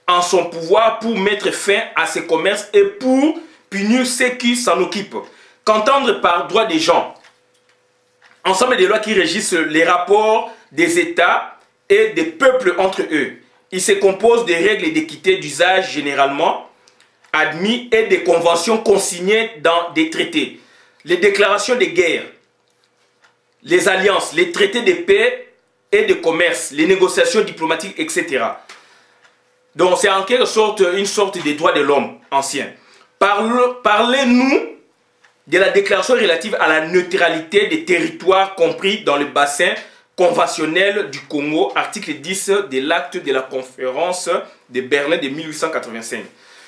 en son pouvoir pour mettre fin à ces commerces et pour punir ceux qui s'en occupent. Qu'entendre par droit des gens? Ensemble des lois qui régissent les rapports des États et des peuples entre eux. Il se compose des règles d'équité d'usage généralement admis et des conventions consignées dans des traités. Les déclarations de guerre, les alliances, les traités de paix et de commerce, les négociations diplomatiques, etc. Donc c'est en quelque sorte une sorte de droits de l'homme ancien. Parlez-nous de la déclaration relative à la neutralité des territoires compris dans le bassin conventionnel du Congo, article 10 de l'acte de la conférence de Berlin de 1885.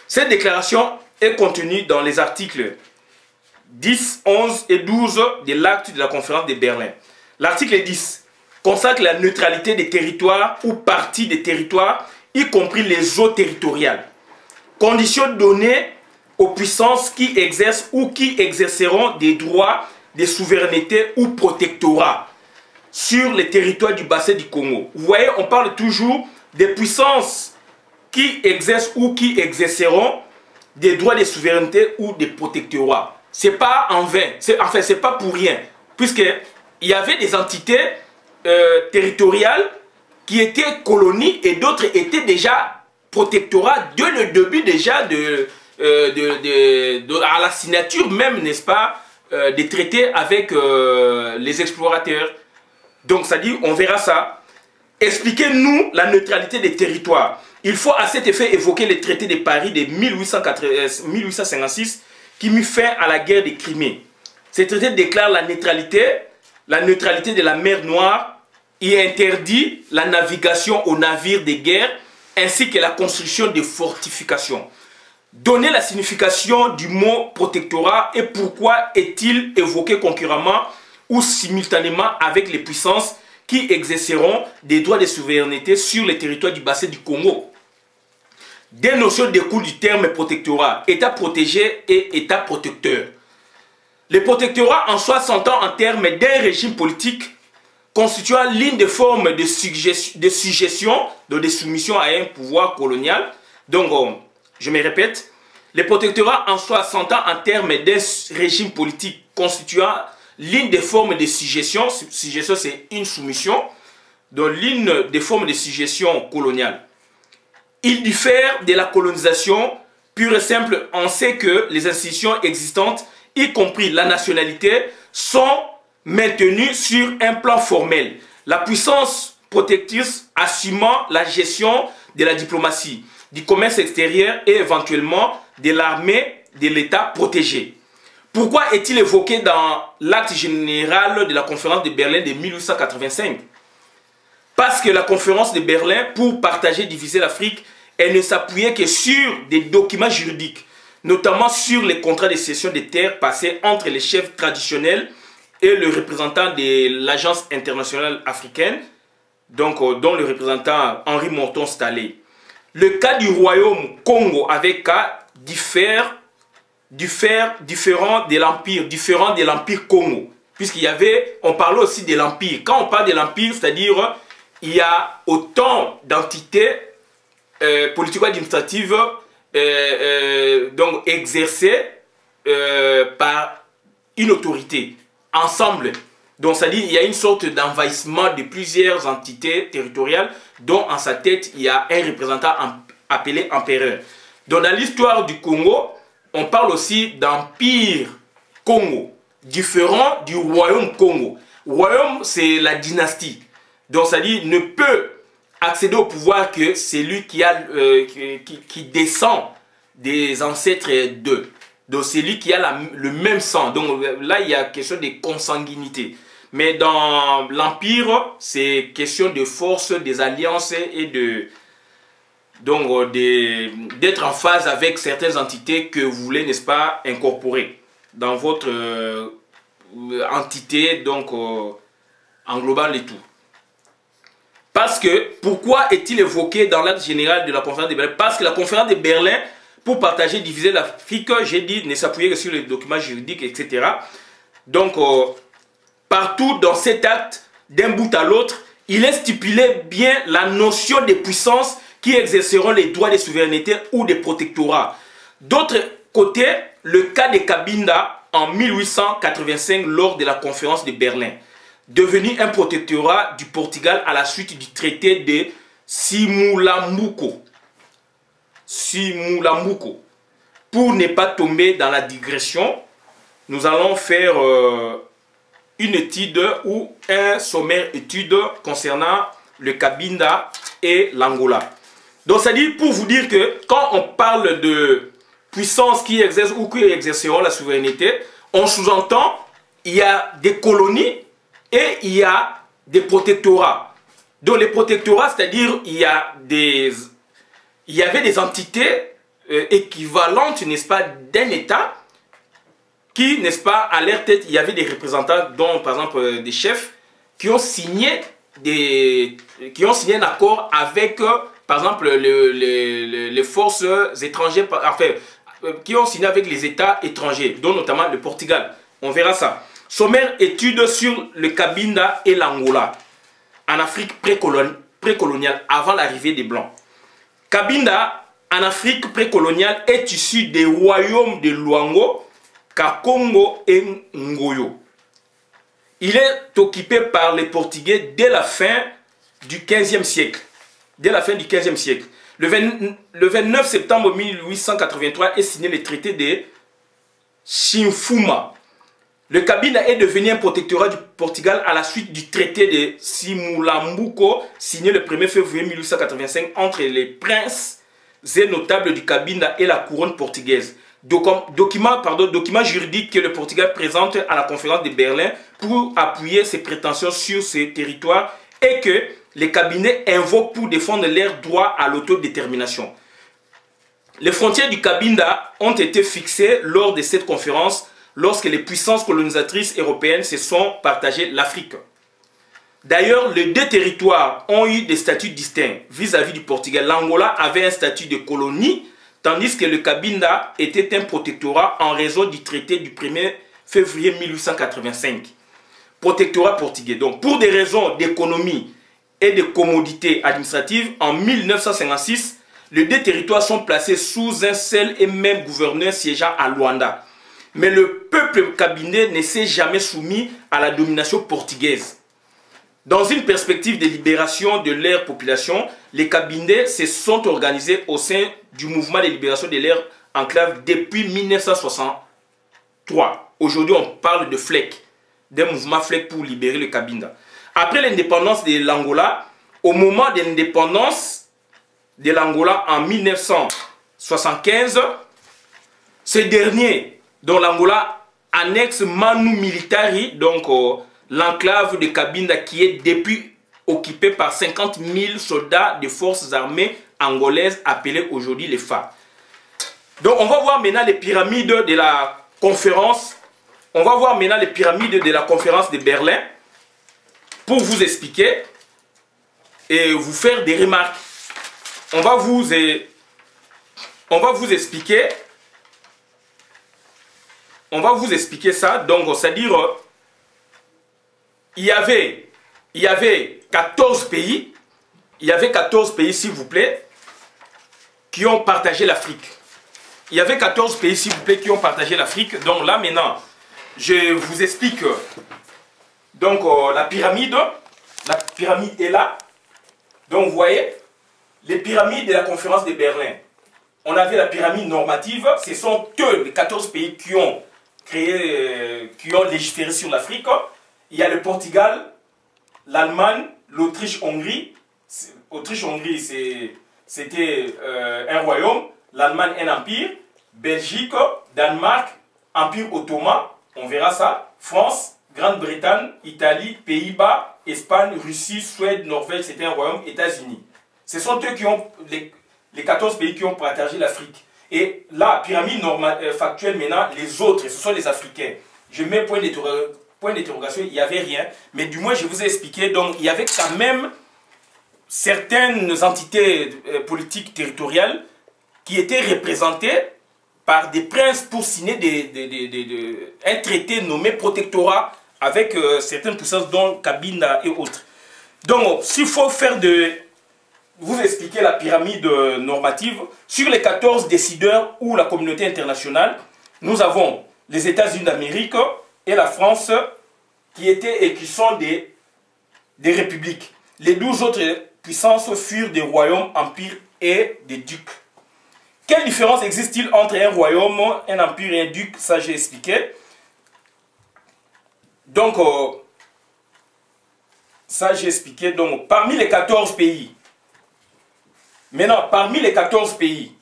Cette déclaration est contenue dans les articles 10, 11 et 12 de l'acte de la conférence de Berlin. L'article 10 consacre la neutralité des territoires ou parties des territoires, y compris les eaux territoriales. Conditions données aux puissances qui exercent ou qui exerceront des droits de souveraineté ou protectorat sur les territoires du bassin du Congo. Vous voyez, on parle toujours des puissances qui exercent ou qui exerceront des droits de souveraineté ou de protectorat. C'est pas en vain, enfin c'est pas pour rien, puisque il y avait des entités territoriales qui étaient colonies et d'autres étaient déjà protectorats dès le début déjà à la signature même, n'est-ce pas, des traités avec les explorateurs. Donc ça dit, on verra ça. Expliquez-nous la neutralité des territoires. Il faut à cet effet évoquer le traité de Paris de 1856 qui mit fin à la guerre de Crimée. Ce traité déclare la neutralité de la mer Noire et interdit la navigation aux navires de guerre ainsi que la construction de fortifications. Donnez la signification du mot protectorat et pourquoi est-il évoqué concurremment ou simultanément avec les puissances qui exerceront des droits de souveraineté sur les territoires du bassin du Congo. Des notions découlent du terme protectorat, État protégé et État protecteur. Le protectorat en soi s'entend en termes d'un régime politique constituant l'une des formes de suggestion, de soumission à un pouvoir colonial. Donc, je me répète, le protectorat en soi s'entend en termes d'un régime politique constituant l'une des formes de suggestion. Suggestion, c'est une soumission. Donc, l'une des formes de suggestion coloniale. Il diffère de la colonisation pure et simple. On sait que les institutions existantes, y compris la nationalité, sont maintenues sur un plan formel. La puissance protectrice assumant la gestion de la diplomatie, du commerce extérieur et éventuellement de l'armée de l'État protégé. Pourquoi est-il évoqué dans l'acte général de la conférence de Berlin de 1885? Parce que la conférence de Berlin, pour partager et diviser l'Afrique, elle ne s'appuyait que sur des documents juridiques, notamment sur les contrats de cession des terres passés entre les chefs traditionnels et le représentant de l'Agence internationale africaine, donc dont le représentant Henri Morton Stallé. Le cas du royaume Congo avec cas différent de l'empire Congo, puisqu'il y avait, on parlait aussi de l'empire. Quand on parle de l'empire, c'est-à-dire il y a autant d'entités politico-administratives donc exercées par une autorité, ensemble. Donc ça dit il y a une sorte d'envahissement de plusieurs entités territoriales dont en sa tête il y a un représentant appelé empereur. Donc dans l'histoire du Congo, on parle aussi d'empire Congo, différent du royaume Congo. Royaume, c'est la dynastie. Donc ça dit ne peut accéder au pouvoir que celui qui descend des ancêtres d'eux. Donc c'est lui qui a le même sang. Donc là, il y a question de consanguinité. Mais dans l'Empire, c'est question de force, des alliances et d'être en phase avec certaines entités que vous voulez, n'est-ce pas, incorporer dans votre entité, donc englobant les tout. Parce que, pourquoi est-il évoqué dans l'acte général de la conférence de Berlin? Parce que la conférence de Berlin, pour partager et diviser l'Afrique, j'ai dit, ne s'appuyait que sur les documents juridiques, etc. Donc, partout dans cet acte, d'un bout à l'autre, il est stipulé bien la notion de puissance qui exerceront les droits de souveraineté ou de protectorat. D'autre côté, le cas de Cabinda en 1885 lors de la conférence de Berlin, devenu un protectorat du Portugal à la suite du traité de Simulambuco. Pour ne pas tomber dans la digression, nous allons faire une étude ou un sommaire étude concernant le Cabinda et l'Angola. Donc, ça dit pour vous dire que quand on parle de puissance qui exerce ou qui exerceront la souveraineté, on sous-entend il y a des colonies et il y a des protectorats. Donc les protectorats, c'est-à-dire il y avait des entités équivalentes, n'est-ce pas, d'un État qui, n'est-ce pas, à leur tête, il y avait des représentants, dont par exemple des chefs, qui ont signé un accord avec, par exemple, les forces étrangères, enfin, qui ont signé avec les États étrangers, dont notamment le Portugal. On verra ça. Sommaire étude sur le Cabinda et l'Angola en Afrique précoloniale avant l'arrivée des Blancs. Cabinda en Afrique précoloniale est issu des royaumes de Luango, Kakongo et Ngoyo. Il est occupé par les Portugais dès la fin du XVe siècle. Le 29 septembre 1883 est signé le traité de Chinfuma. Le Cabinda est devenu un protectorat du Portugal à la suite du traité de Simulambuco, signé le 1er février 1885 entre les princes et notables du Cabinda et la couronne portugaise. Document juridique que le Portugal présente à la conférence de Berlin pour appuyer ses prétentions sur ces territoires et que les cabinets invoquent pour défendre leurs droits à l'autodétermination. Les frontières du Cabinda ont été fixées lors de cette conférence lorsque les puissances colonisatrices européennes se sont partagées l'Afrique. D'ailleurs, les deux territoires ont eu des statuts distincts vis-à-vis du Portugal. L'Angola avait un statut de colonie, tandis que le Cabinda était un protectorat en raison du traité du 1er février 1885. Protectorat portugais. Donc, pour des raisons d'économie et de commodité administrative, en 1956, les deux territoires sont placés sous un seul et même gouverneur siégeant à Luanda. Mais le peuple cabinais ne s'est jamais soumis à la domination portugaise. Dans une perspective de libération de leur population, les cabinets se sont organisés au sein du mouvement de libération de leur enclave depuis 1963. Aujourd'hui, on parle de FLEC, d'un mouvement FLEC pour libérer le Cabinda. Après l'indépendance de l'Angola, au moment de l'indépendance de l'Angola en 1975, ce dernier, dont l'Angola annexe Manu Militari, donc l'enclave de Cabinda qui est depuis occupée par 50 000 soldats des forces armées angolaises appelées aujourd'hui les FARC. Donc on va voir maintenant les pyramides de la conférence. On va voir maintenant les pyramides de la conférence de Berlin pour vous expliquer et vous faire des remarques. On va vous expliquer. On va vous expliquer ça. Donc, c'est-à-dire, il y avait 14 pays. Il y avait 14 pays, s'il vous plaît, qui ont partagé l'Afrique. Il y avait 14 pays, s'il vous plaît, qui ont partagé l'Afrique. Donc là, maintenant, je vous explique. Donc, la pyramide est là. Donc, vous voyez, les pyramides de la conférence de Berlin. On avait la pyramide normative. Ce sont eux, les 14 pays qui ont légiféré sur l'Afrique. Il y a le Portugal, l'Allemagne, l'Autriche-Hongrie. Autriche-Hongrie, c'était un royaume. L'Allemagne, un empire. Belgique, Danemark, Empire ottoman. On verra ça. France, Grande-Bretagne, Italie, Pays-Bas, Espagne, Russie, Suède, Norvège, c'était un royaume. États-Unis. Ce sont eux qui ont les 14 pays qui ont partagé l'Afrique. Et la pyramide factuelle maintenant, les autres, ce sont les Africains. Je mets point d'interrogation, il n'y avait rien. Mais du moins, je vous ai expliqué. Donc, il y avait quand même certaines entités politiques territoriales qui étaient représentées par des princes pour signer un traité nommé protectorat avec certaines puissances dont Cabinda et autres. Donc, s'il faut vous expliquer la pyramide normative, sur les 14 décideurs ou la communauté internationale, nous avons les États-Unis d'Amérique et la France qui sont des républiques. Les 12 autres puissances furent des royaumes, empires et des ducs. Quelle différence existe-t-il entre un royaume, un empire et un duc? Ça, j'ai expliqué. Donc, ça, j'ai expliqué. Donc, parmi les 14 pays, maintenant, parmi les 14 pays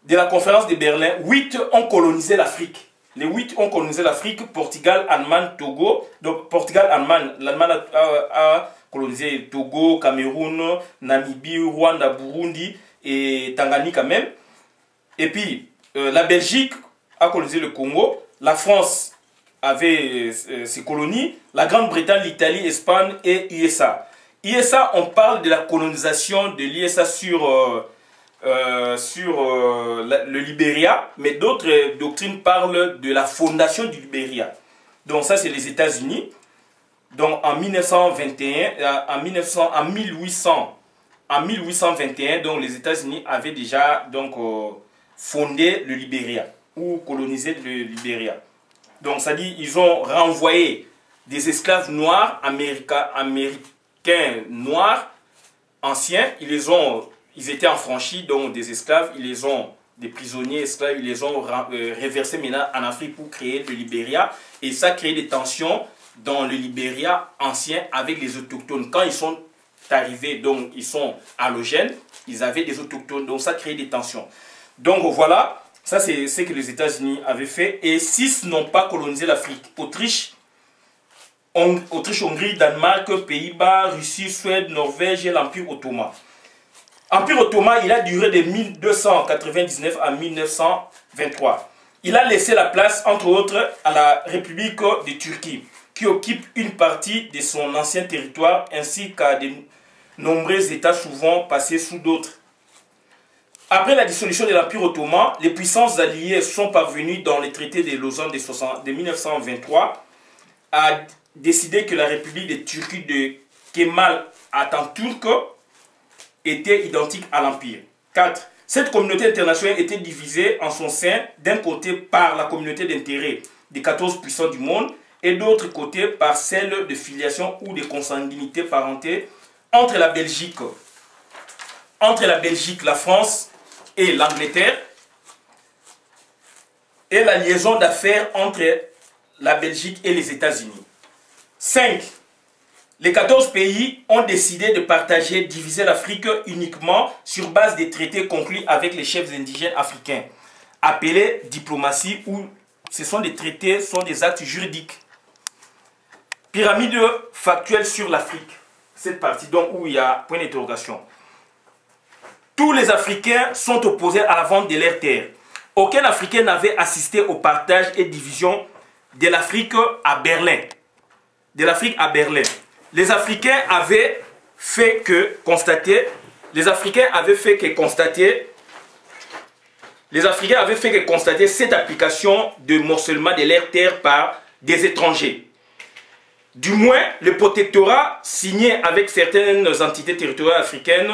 de la conférence de Berlin, 8 ont colonisé l'Afrique. Les 8 ont colonisé l'Afrique, Portugal, Allemagne, Togo. Donc, Portugal, Allemagne, l'Allemagne a colonisé Togo, Cameroun, Namibie, Rwanda, Burundi et Tanganyika même. Et puis, la Belgique a colonisé le Congo. La France avait ses colonies. La Grande-Bretagne, l'Italie, l'Espagne et l'USA. ISA, on parle de la colonisation de l'ISA sur le Libéria, mais d'autres doctrines parlent de la fondation du Libéria. Donc ça, c'est les États-Unis. Donc en 1821, donc les États-Unis avaient déjà fondé le Libéria ou colonisé le Libéria. Donc ça dit, ils ont renvoyé des esclaves noirs américains noirs anciens, ils étaient affranchis, donc des esclaves, des prisonniers esclaves, ils les ont reversés maintenant en Afrique pour créer le Libéria. Et ça a créé des tensions dans le Libéria ancien avec les autochtones. Quand ils sont arrivés, donc ils sont allogènes, ils avaient des autochtones, donc ça a créé des tensions. Donc voilà, ça c'est ce que les États-Unis avaient fait. Et 6 n'ont pas colonisé l'Afrique. Autriche-Hongrie, Danemark, Pays-Bas, Russie, Suède, Norvège et l'Empire ottoman. L'Empire ottoman, il a duré de 1299 à 1923. Il a laissé la place, entre autres, à la République de Turquie, qui occupe une partie de son ancien territoire, ainsi qu'à de nombreux États souvent passés sous d'autres. Après la dissolution de l'Empire ottoman, les puissances alliées sont parvenues dans les traités de Lausanne de 1923 à décider que la République de Turquie de Kemal Atatürk était identique à l'Empire. 4. Cette communauté internationale était divisée en son sein, d'un côté par la communauté d'intérêt des 14 puissants du monde et d'autre côté par celle de filiation ou de consanguinité parenté entre la Belgique, la France et l'Angleterre, et la liaison d'affaires entre la Belgique et les États-Unis. 5. Les 14 pays ont décidé de partager, diviser l'Afrique uniquement sur base des traités conclus avec les chefs indigènes africains, appelés diplomatie, où ce sont des traités, sont des actes juridiques. Pyramide factuelle sur l'Afrique. Cette partie donc où il y a point d'interrogation. Tous les Africains sont opposés à la vente de leurs terres. Aucun Africain n'avait assisté au partage et division de l'Afrique à Berlin. Les Africains avaient fait que constater cette application de morcellement de leurs terres par des étrangers. Du moins, le protectorat signé avec certaines entités territoriales africaines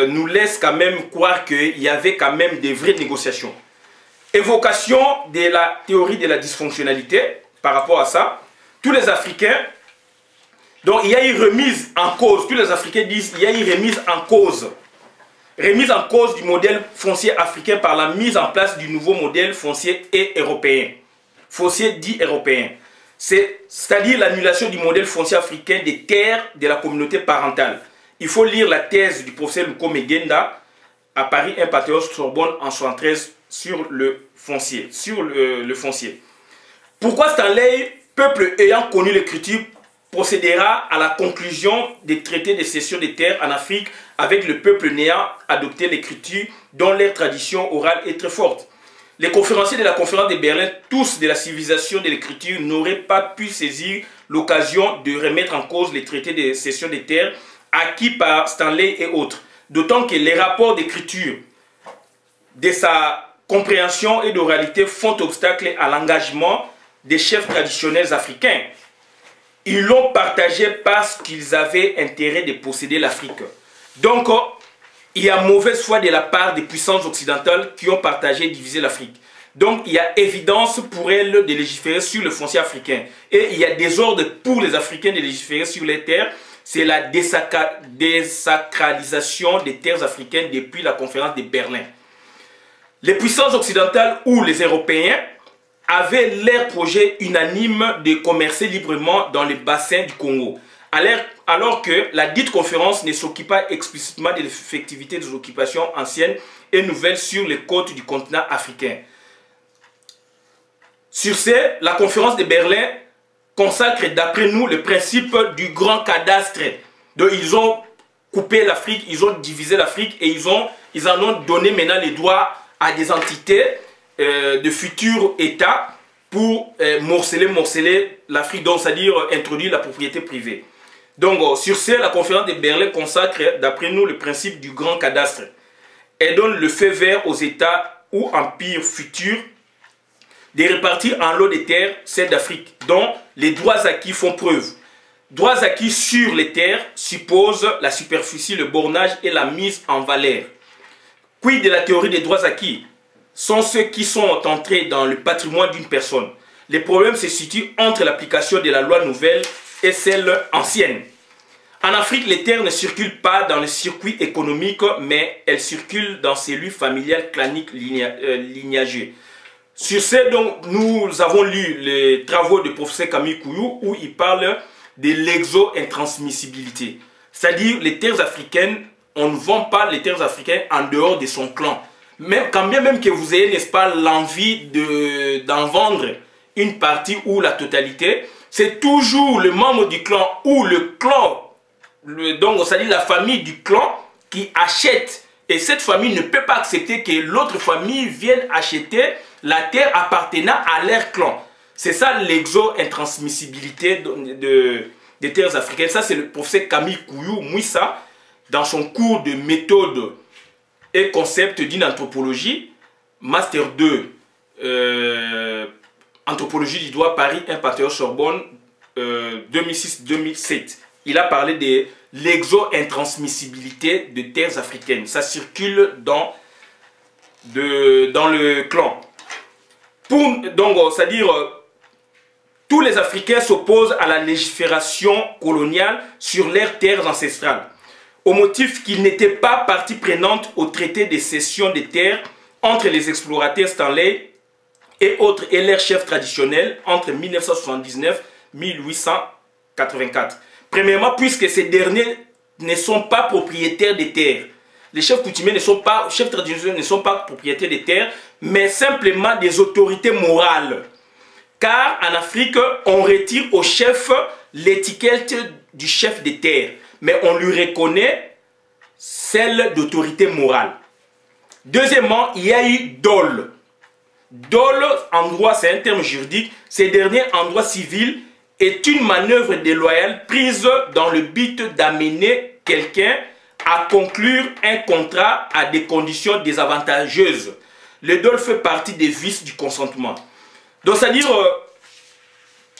nous laisse quand même croire qu'il y avait quand même des vraies négociations. Évocation de la théorie de la dysfonctionnalité par rapport à ça. Tous les Africains, donc il y a une remise en cause, tous les Africains disent il y a une remise en cause du modèle foncier africain par la mise en place du nouveau modèle foncier européen, foncier dit européen. C'est-à-dire l'annulation du modèle foncier africain des terres de la communauté parentale. Il faut lire la thèse du professeur Luko Megenda à Paris 1 Panthéon Sorbonne en 1973 sur le foncier. Pourquoi Stanley, peuple ayant connu l'écriture, procédera à la conclusion des traités de cession des terres en Afrique avec le peuple n'ayant adopté l'écriture dont leur tradition orale est très forte. Les conférenciers de la conférence de Berlin, tous de la civilisation de l'écriture, n'auraient pas pu saisir l'occasion de remettre en cause les traités de cession des terres acquis par Stanley et autres. D'autant que les rapports d'écriture de sa compréhension et d'oralité font obstacle à l'engagement des chefs traditionnels africains. Ils l'ont partagé parce qu'ils avaient intérêt de posséder l'Afrique. Donc, il y a mauvaise foi de la part des puissances occidentales qui ont partagé et divisé l'Afrique. Donc, il y a évidence pour elles de légiférer sur le foncier africain. Et il y a désordre pour les Africains de légiférer sur les terres. C'est la désacralisation des terres africaines depuis la conférence de Berlin. Les puissances occidentales ou les Européens avaient leur projet unanime de commercer librement dans le bassin du Congo. Alors que la dite conférence ne s'occupe pas explicitement de l'effectivité des occupations anciennes et nouvelles sur les côtes du continent africain. Sur ce, la conférence de Berlin consacre d'après nous le principe du grand cadastre. Donc ils ont coupé l'Afrique, ils ont divisé l'Afrique et ils en ont donné maintenant les droits à des entités de futurs États pour morceler l'Afrique, donc c'est-à-dire introduire la propriété privée. Donc sur ce, la conférence de Berlin consacre d'après nous le principe du grand cadastre et donne le feu vert aux États ou empires futurs de répartir en lot des terres, celles d'Afrique, dont les droits acquis font preuve. Droits acquis sur les terres supposent la superficie, le bornage et la mise en valeur. Quid de la théorie des droits acquis? Sont ceux qui sont entrés dans le patrimoine d'une personne. Les problèmes se situent entre l'application de la loi nouvelle et celle ancienne. En Afrique, les terres ne circulent pas dans le circuit économique, mais elles circulent dans celui familial, clanique, lignageux. Sur ce, donc, nous avons lu les travaux du professeur Camille Kouyou où il parle de l'exo-intransmissibilité. C'est-à-dire les terres africaines, on ne vend pas les terres africaines en dehors de son clan. Même, quand bien même que vous ayez, n'est-ce pas, l'envie d'en vendre une partie ou la totalité, c'est toujours le membre du clan ou le clan, donc c'est-à-dire la famille du clan qui achète. Et cette famille ne peut pas accepter que l'autre famille vienne acheter la terre appartenant à leur clan. C'est ça l'exo-intransmissibilité des terres africaines. Ça, c'est le professeur Camille Kouyou Mouissa, dans son cours de méthode et concept d'une anthropologie, Master 2, Anthropologie du droit, Paris, 1 Panthéon Sorbonne, 2006-2007. Il a parlé de l'exo-intransmissibilité de terres africaines. Ça circule dans le clan. Donc, c'est-à-dire, tous les Africains s'opposent à la légifération coloniale sur leurs terres ancestrales, au motif qu'ils n'étaient pas partie prenante au traité de cession des terres entre les explorateurs Stanley et autres et leurs chefs traditionnels entre 1979 et 1884. Premièrement, puisque ces derniers ne sont pas propriétaires des terres. Les chefs coutumiers chefs traditionnels ne sont pas propriétaires des terres, mais simplement des autorités morales. Car en Afrique, on retire au chef l'étiquette du chef des terres, mais on lui reconnaît celle d'autorité morale. Deuxièmement, il y a eu dol. Dol, en droit, c'est un terme juridique. Ces derniers, en droit civil, est une manœuvre déloyale prise dans le but d'amener quelqu'un à conclure un contrat à des conditions désavantageuses. Le dol fait partie des vices du consentement. Donc, c'est-à-dire,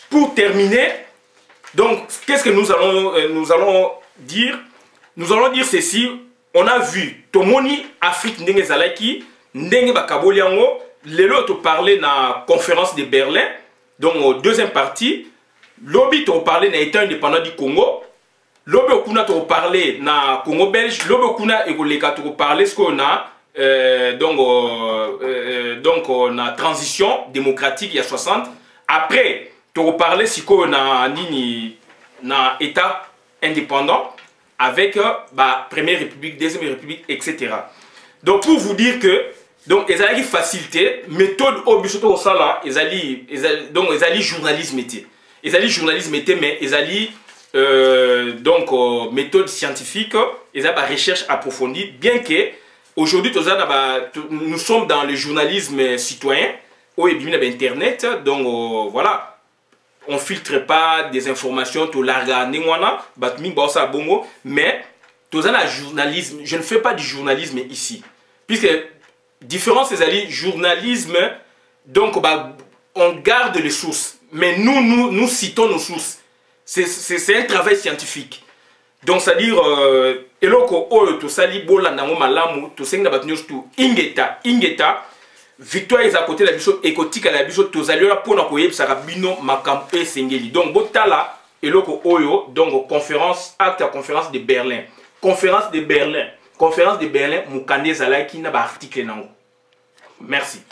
pour terminer, donc, qu'est-ce que nous allons dire? Nous allons dire ceci. On a vu, Tomoni, Afrique, Ndenge Zalaki, Ndenge Bakaboliango, Lelo te parlait dans la conférence de Berlin, donc deuxième partie. Lobby te parlait dans l'État indépendant du Congo. Lobby Okuna te parlait dans Congo belge. Lobby Okuna et Goleka te parlait ce qu'on a donc na transition démocratique il y a 60. Après te parlait si qu'on a nini na État indépendant avec première république, deuxième république, etc. Donc pour vous dire que donc ils ont facilité méthode au bisoto au sala donc ils ont journalisme était. Ils ont journalisme était mais ils ont donc méthode scientifique, ils ont recherche approfondie bien que aujourd'hui nous sommes dans le journalisme citoyen où il y a internet donc voilà. On ne filtre pas des informations, mais journalisme, je ne fais pas du journalisme ici. Puisque, différence, c'est journalisme, donc on garde les sources, mais nous citons nos sources. C'est un travail scientifique. Donc, c'est-à-dire, Victoire est à côté de la biso écotique à la biso tozaliola pour na koyeb sarabino makampe sengeli. Donc botala eloko oyo donc conférence acte à conférence de Berlin. Conférence de Berlin. Conférence de Berlin mukande zalaki na ba article nango. Merci.